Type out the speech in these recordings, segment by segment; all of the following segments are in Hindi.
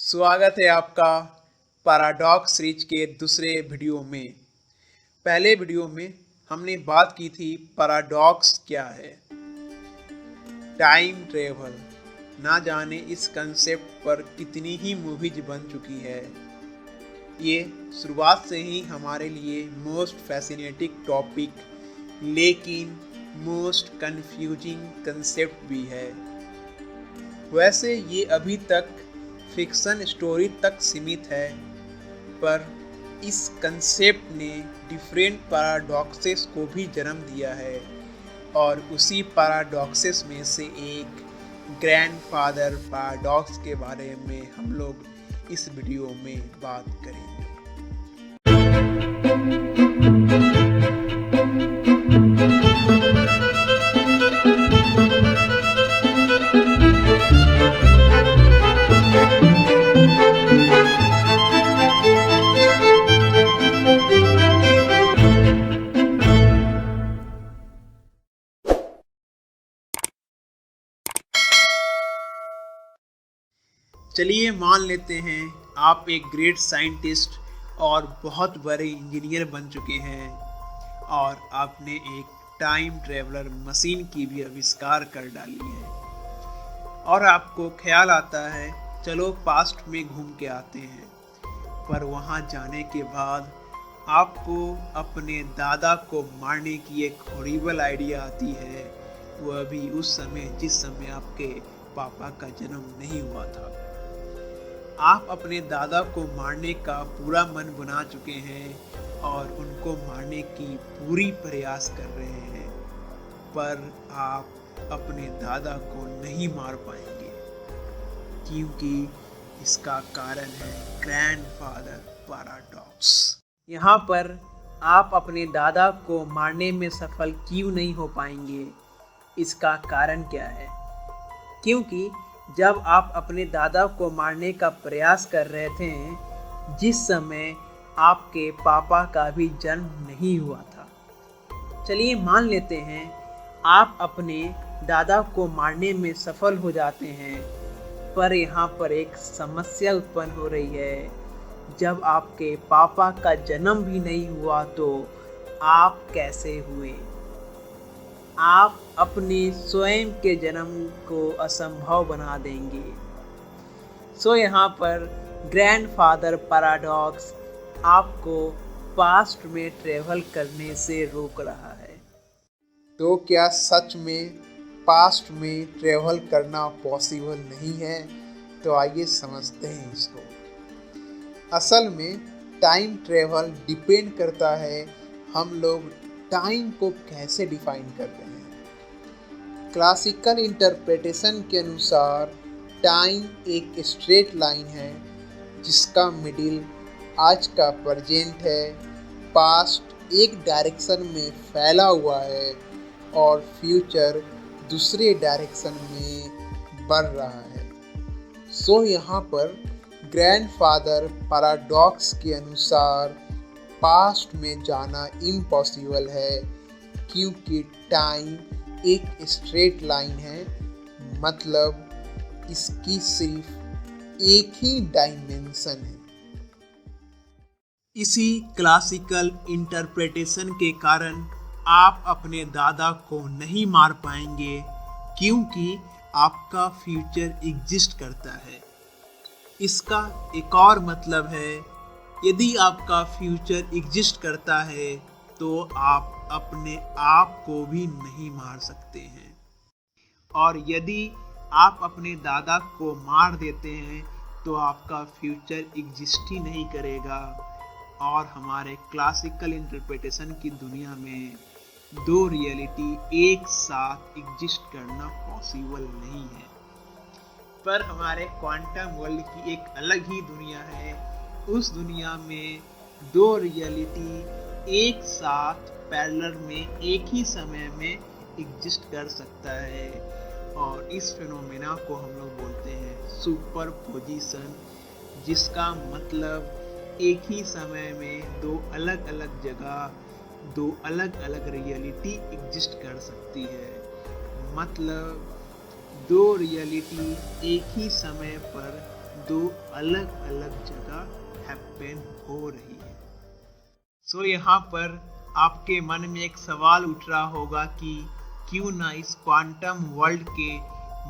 स्वागत है आपका पैराडॉक्स सीरीज के दूसरे वीडियो में। पहले वीडियो में हमने बात की थी पैराडॉक्स क्या है, टाइम ट्रेवल। ना जाने इस कंसेप्ट पर कितनी ही मूवीज बन चुकी है। ये शुरुआत से ही हमारे लिए मोस्ट फैसिनेटिंग टॉपिक लेकिन मोस्ट कंफ्यूजिंग कंसेप्ट भी है। वैसे ये अभी तक फिक्शन स्टोरी तक सीमित है, पर इस कंसेप्ट ने डिफरेंट पैराडॉक्सेस को भी जन्म दिया है और उसी पैराडॉक्सेस में से एक ग्रैंडफादर पैराडॉक्स के बारे में हम लोग इस वीडियो में बात करेंगे। चलिए मान लेते हैं आप एक ग्रेट साइंटिस्ट और बहुत बड़े इंजीनियर बन चुके हैं और आपने एक टाइम ट्रेवलर मशीन की भी आविष्कार कर डाली है और आपको ख्याल आता है चलो पास्ट में घूम के आते हैं। पर वहां जाने के बाद आपको अपने दादा को मारने की एक हॉरिबल आइडिया आती है, वह भी उस समय जिस समय आपके पापा का जन्म नहीं हुआ था। आप अपने दादा को मारने का पूरा मन बना चुके हैं और उनको मारने की पूरी प्रयास कर रहे हैं, पर आप अपने दादा को नहीं मार पाएंगे क्योंकि इसका कारण है ग्रैंडफादर पैराडॉक्स। यहाँ पर आप अपने दादा को मारने में सफल क्यों नहीं हो पाएंगे, इसका कारण क्या है? क्योंकि जब आप अपने दादा को मारने का प्रयास कर रहे थे जिस समय आपके पापा का भी जन्म नहीं हुआ था। चलिए मान लेते हैं आप अपने दादा को मारने में सफल हो जाते हैं, पर यहाँ पर एक समस्या उत्पन्न हो रही है। जब आपके पापा का जन्म भी नहीं हुआ तो आप कैसे हुए? आप अपने स्वयं के जन्म को असंभव बना देंगे। सो यहाँ पर ग्रैंडफादर पैराडॉक्स आपको पास्ट में ट्रेवल करने से रोक रहा है। तो क्या सच में पास्ट में ट्रेवल करना पॉसिबल नहीं है? तो आइए समझते हैं इसको। असल में टाइम ट्रेवल डिपेंड करता है हम लोग टाइम को कैसे डिफाइन कर रहे हैं। क्लासिकल इंटरप्रिटेशन के अनुसार टाइम एक स्ट्रेट लाइन है जिसका मिडिल आज का प्रेजेंट है, पास्ट एक डायरेक्शन में फैला हुआ है और फ्यूचर दूसरे डायरेक्शन में बढ़ रहा है। सो यहाँ पर ग्रैंडफादर पैराडॉक्स के अनुसार पास्ट में जाना इम्पॉसिबल है क्योंकि टाइम एक स्ट्रेट लाइन है, मतलब इसकी सिर्फ एक ही डायमेंशन है। इसी क्लासिकल इंटरप्रिटेशन के कारण आप अपने दादा को नहीं मार पाएंगे क्योंकि आपका फ्यूचर एग्जिस्ट करता है। इसका एक और मतलब है, यदि आपका फ्यूचर एग्जिस्ट करता है तो आप अपने आप को भी नहीं मार सकते हैं, और यदि आप अपने दादा को मार देते हैं तो आपका फ्यूचर एग्जिस्ट ही नहीं करेगा। और हमारे क्लासिकल इंटरप्रिटेशन की दुनिया में दो रियलिटी एक साथ एग्जिस्ट करना पॉसिबल नहीं है। पर हमारे क्वांटम वर्ल्ड की एक अलग ही दुनिया है। उस दुनिया में दो रियलिटी एक साथ पैरेलल में एक ही समय में एग्जिस्ट कर सकता है, और इस फिनोमेना को हम लोग बोलते हैं सुपरपोजिशन, जिसका मतलब एक ही समय में दो अलग अलग जगह दो अलग अलग रियलिटी एग्जिस्ट कर सकती है। मतलब दो रियलिटी एक ही समय पर दो अलग अलग जगह हैपन हो रही है। सो यहाँ पर आपके मन में एक सवाल उठ रहा होगा कि क्यों ना इस क्वांटम वर्ल्ड के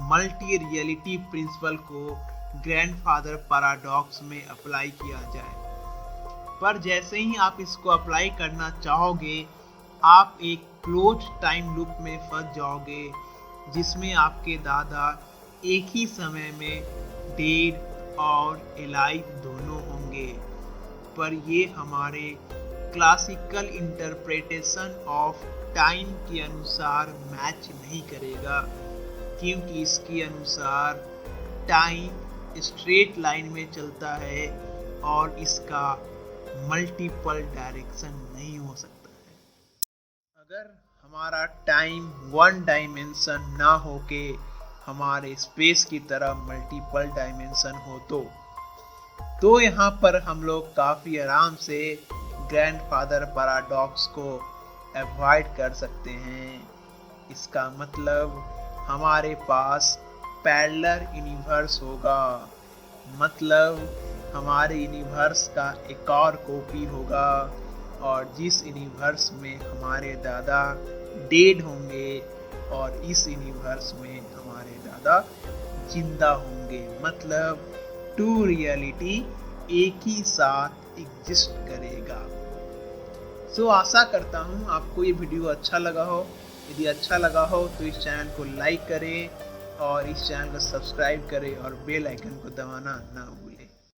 मल्टी रियलिटी प्रिंसिपल को ग्रैंडफादर पैराडॉक्स में अप्लाई किया जाए। पर जैसे ही आप इसको अप्लाई करना चाहोगे, आप एक क्लोज टाइम लूप में फंस जाओगे, जिसमें आपके दादा एक ही समय में डेड और एलाइव दोनों होंगे। पर ये हमारे क्लासिकल इंटरप्रिटेशन ऑफ टाइम के अनुसार मैच नहीं करेगा, क्योंकि इसके अनुसार टाइम स्ट्रेट लाइन में चलता है और इसका मल्टीपल डायरेक्शन नहीं हो सकता है। अगर हमारा टाइम वन डायमेंशन ना होके हमारे स्पेस की तरह मल्टीपल डायमेंशन हो तो यहाँ पर हम लोग काफ़ी आराम से ग्रैंडफादर पैराडॉक्स को अवॉइड कर सकते हैं। इसका मतलब हमारे पास पैरेलल यूनिवर्स होगा, मतलब हमारे यूनिवर्स का एक और कॉपी होगा, और जिस यूनिवर्स में हमारे दादा डेड होंगे और इस यूनिवर्स में हमारे दादा जिंदा होंगे। मतलब टू रियलिटी एक ही साथ एग्जिस्ट करेगा। सो आशा करता हूँ आपको ये वीडियो अच्छा लगा हो। यदि अच्छा लगा हो तो इस चैनल को लाइक करें और इस चैनल को सब्सक्राइब करें और बेल आइकन को दबाना ना भूलें।